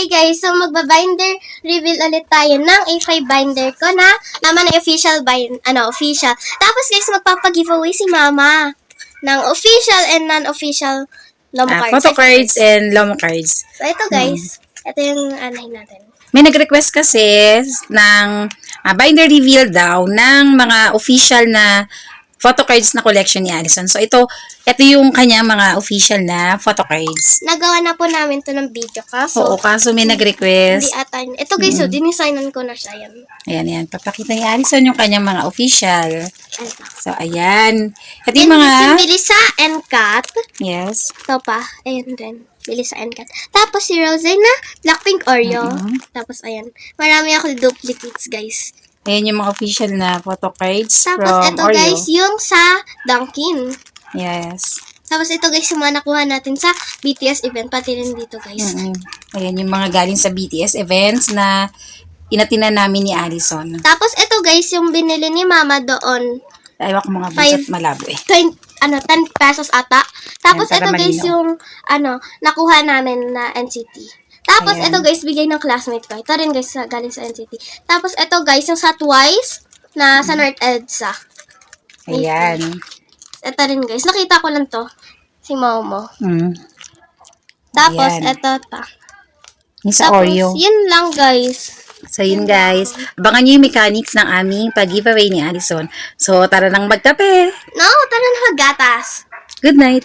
Hi guys, so magba-binder reveal ulit tayo ng A5 binder ko na naman ay official official. Tapos guys, magpapa-giveaway si Mama ng official and non-official Lomo cards. Photo cards and Lomo cards. So ito guys, ito yung anahin natin. May nag-request kasi ng binder reveal daw ng mga official na photo cards na collection ni Allison. So ito yung kanyang mga official na photo cards. Nagawa na po namin to ng video kaso. Oo, kaso may nag-request. Hindi ata. Ito guys, so dinisignan ko na siya yan. Ayan. Papakita ni Allison yung kanyang mga official. Ito. So, ayan. Ito yung mga... Melissa and Kat. Yes. Ito pa. Ayan din. Melissa and Kat. Tapos si Rosena, Blackpink Oreo. Tapos ayan. Marami ako duplicates guys. Ayan yung mga official na photo cards Tapos from ito Oreo. guys, yung sa Dunkin. Yes. Tapos ito guys, yung mga nakuha natin sa BTS event. Pati rin dito guys. Ayan yung mga galing sa BTS events na inatinan namin ni Allison. Tapos ito guys, yung binili ni Mama doon. Ayaw ko mga busat malabo eh. 10 pesos ata. Tapos Ayan, ito para guys, malinaw. yung nakuha namin na NCT. Tapos Ayan. ito guys, bigay ng classmate ko. Ito rin guys, galing sa NCT. Tapos ito guys, yung sa Twice na sa North EDSA. Ayan. Ito rin guys, nakita ko lang to. Si Momo. Mm. Tapos Ayan. ito pa. Yung sa Tapos, Oreo. yun lang guys. So, yun guys. Abangan nyo yung mechanics ng aming pag-giveaway ni Allison. So, tara nang magkape. No, tara na maggatas. Good night.